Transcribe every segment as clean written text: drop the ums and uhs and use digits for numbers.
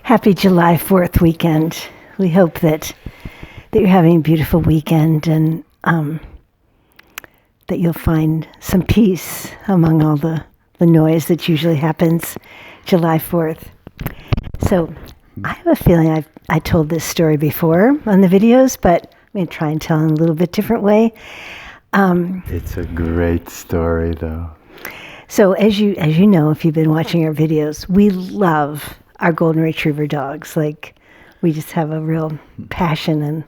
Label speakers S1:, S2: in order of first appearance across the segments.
S1: Happy July 4th weekend. We hope that you're having a beautiful weekend and that you'll find some peace among all the noise that usually happens July 4th. So I have a feeling I told this story before on the videos, but I'm going to try and tell it in a little bit different way.
S2: It's a great story, though.
S1: So as you know, if you've been watching our videos, we love our golden retriever dogs. Like, we just have a real passion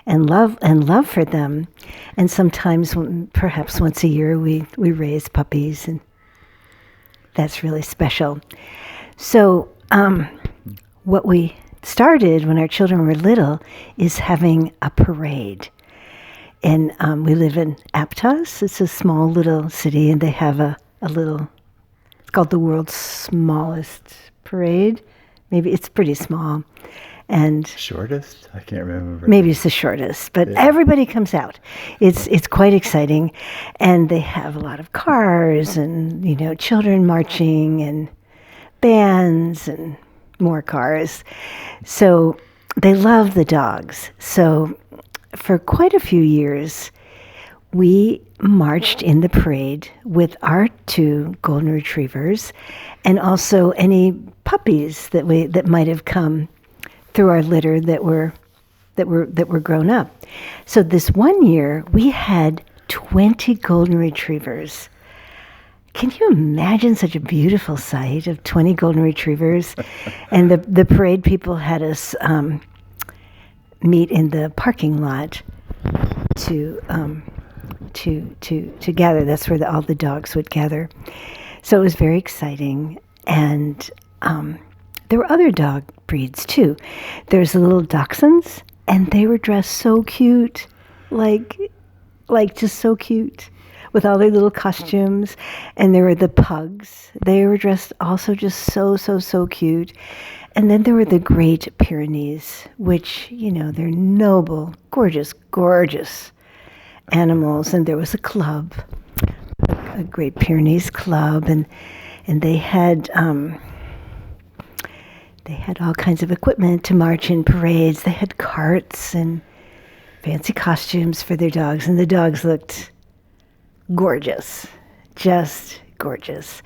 S1: and love for them. And sometimes, perhaps once a year, we raise puppies, and that's really special. So what we started when our children were little is having a parade. And we live in Aptos. It's a small little city, and they have a little, it's called the world's smallest parade. Maybe it's pretty small. And
S2: shortest? I can't remember.
S1: Maybe it's the shortest, but everybody comes out. It's quite exciting. And they have a lot of cars and, children marching and bands and more cars. So they love the dogs. So for quite a few years, we marched in the parade with our 2 golden retrievers and also any puppies that might have come through our litter that were grown up. So this one year we had 20 golden retrievers. Can you imagine such a beautiful sight of 20 golden retrievers? And the parade people had us meet in the parking lot to gather. That's where all the dogs would gather. So it was very exciting. And there were other dog breeds too. There's the little dachshunds, and they were dressed so cute, like just so cute, with all their little costumes. And there were the pugs. They were dressed also just so cute. And then there were the Great Pyrenees, which, they're noble, gorgeous animals. And there was a club, a Great Pyrenees club, and they had all kinds of equipment to march in parades. They had carts and fancy costumes for their dogs, and the dogs looked gorgeous, just gorgeous.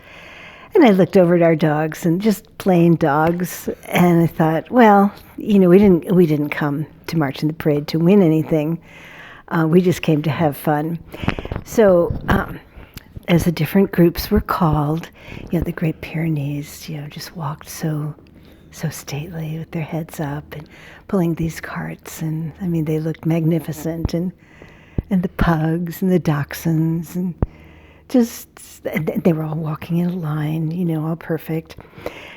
S1: And I looked over at our dogs, and just plain dogs, and I thought, well, we didn't come to march in the parade to win anything. We just came to have fun. So as the different groups were called, the Great Pyrenees, just walked so stately with their heads up and pulling these carts, and they looked magnificent, and the pugs and the dachshunds, and they were all walking in a line, all perfect.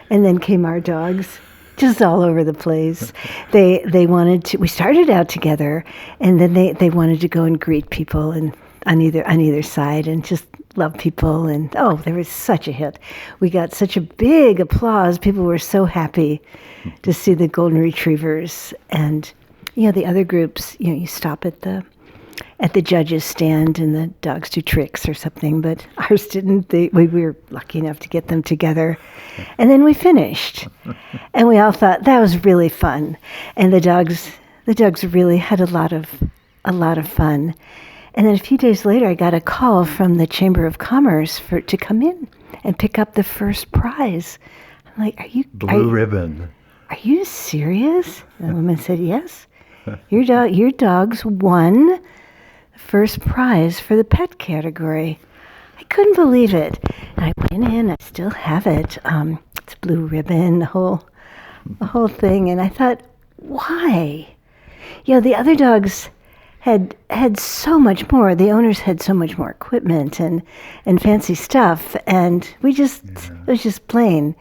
S1: And then came our dogs, just all over the place. We started out together, and then they wanted to go and greet people and on either side and just love people. And there was such a hit. We got such a big applause. People were so happy to see the golden retrievers. And the other groups, you stop at the judge's stand and the dogs do tricks or something, but ours didn't. We were lucky enough to get them together. And then we finished. And we all thought that was really fun. And the dogs really had a lot of fun. And then a few days later, I got a call from the Chamber of Commerce to come in and pick up the first prize. I'm like,
S2: Blue ribbon.
S1: Are you serious? And the woman said, yes. Your dogs won the first prize for the pet category. I couldn't believe it. And I went in. I still have it. It's blue ribbon, the whole thing. And I thought, why? The other dogs had so much more. The owners had so much more equipment and fancy stuff, and it was just plain.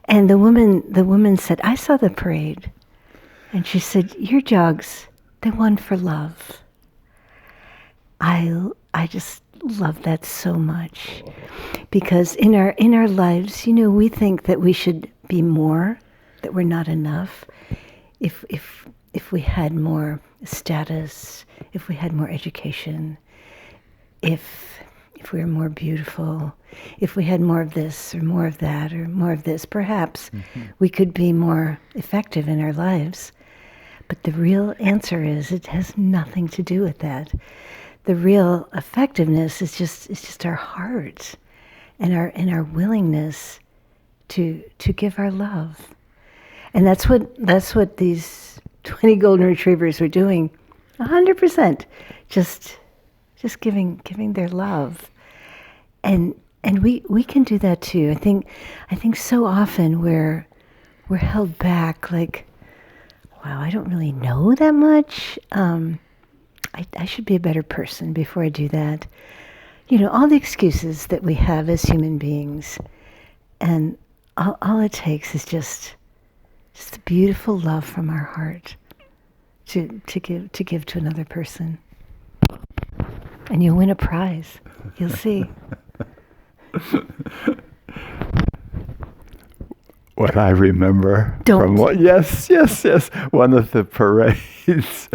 S1: And the woman said, I saw the parade, and she said, your dogs, they won for love. I just love that so much, because in our lives, we think that we should be more, that we're not enough. If we had more status, if we had more education, if if we were more beautiful, if we had more of this or more of that or more of this, perhaps we could be more effective in our lives. But the real answer is it has nothing to do with that. The real effectiveness is just our heart and our willingness to give our love. And that's what these 20 golden retrievers were doing, 100%, just giving their love. And we can do that too. I think so often we're held back, like, wow, I don't really know that much. I should be a better person before I do that. All the excuses that we have as human beings. And all it takes is just the beautiful love from our heart to give to another person. And you'll win a prize. You'll see.
S2: What I remember from what? Yes. One of the parades.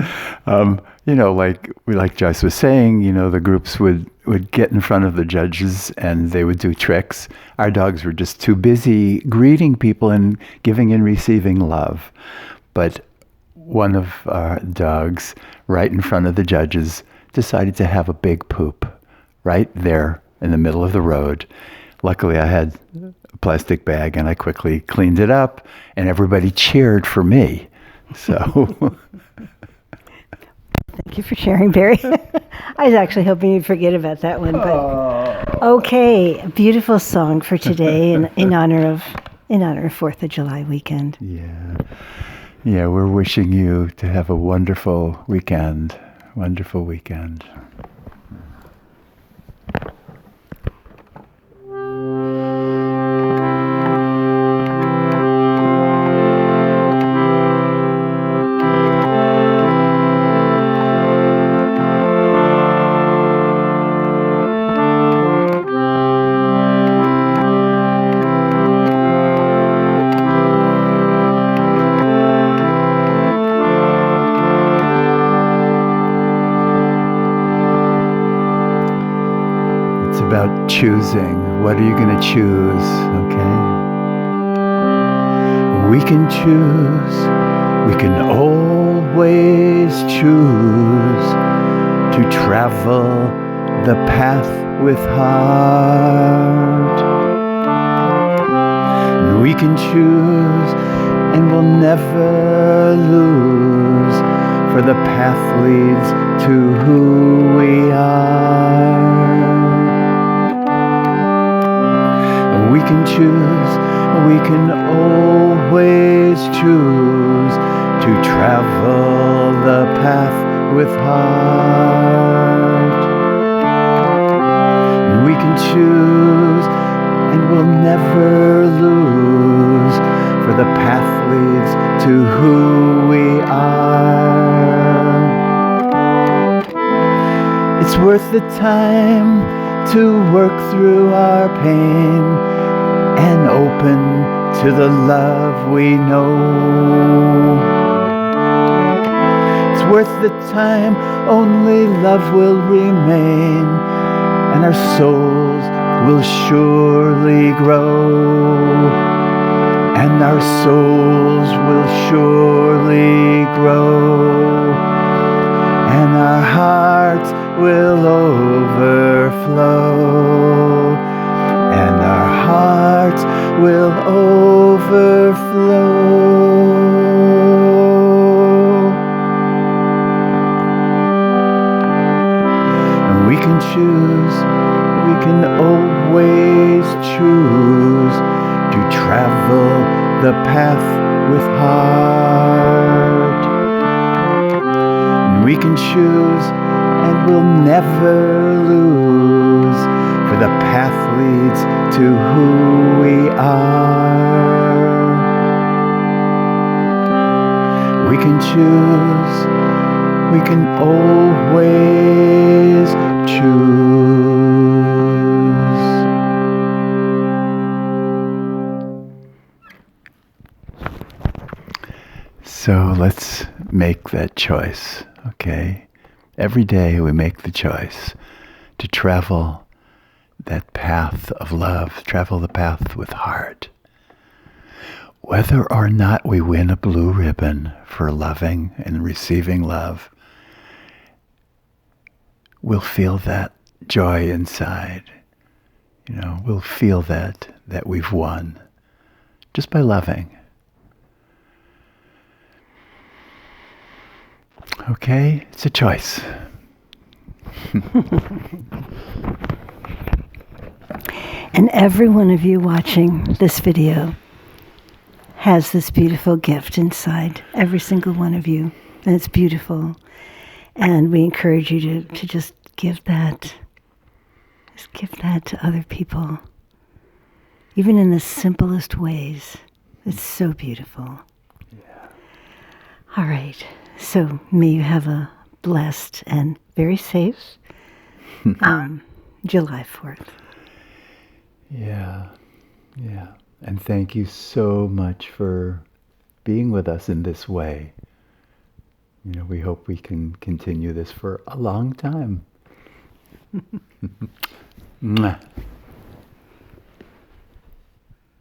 S2: Like Joyce was saying, the groups would get in front of the judges and they would do tricks. Our dogs were just too busy greeting people and giving and receiving love. But one of our dogs, right in front of the judges, decided to have a big poop right there in the middle of the road. Luckily, I had a plastic bag and I quickly cleaned it up and everybody cheered for me. So...
S1: Thank you for sharing, Barry. I was actually hoping you'd forget about that one. But okay, a beautiful song for today in honor of 4th of July weekend.
S2: Yeah, we're wishing you to have a wonderful weekend. Wonderful weekend. About choosing. What are you going to choose? Okay. We can choose. We can always choose to travel the path with heart. And we can choose and we'll never lose, for the path leads to who we are. We can choose, we can always choose to travel the path with heart. And we can choose, and we'll never lose, for the path leads to who we are. It's worth the time to work through our pain and open to the love we know. It's worth the time, only love will remain, and our souls will surely grow. And our souls will surely grow. And our hearts will overflow. And our hearts will overflow. And we can choose, we can always choose to travel the path with heart. And we can choose and we'll never lose, for the path leads to who we are. We can choose, we can always choose. So let's make that choice, okay? Every day we make the choice to travel that path of love, travel the path with heart. Whether or not we win a blue ribbon for loving and receiving love, we'll feel that joy inside. We'll feel that we've won just by loving. Okay, it's a choice.
S1: And every one of you watching this video has this beautiful gift inside. Every single one of you. And it's beautiful. And we encourage you to just give that. Just give that to other people. Even in the simplest ways. It's so beautiful.
S2: Yeah.
S1: All right. So may you have a blessed and very safe July 4th.
S2: Yeah. And thank you so much for being with us in this way. We hope we can continue this for a long time. Mwah.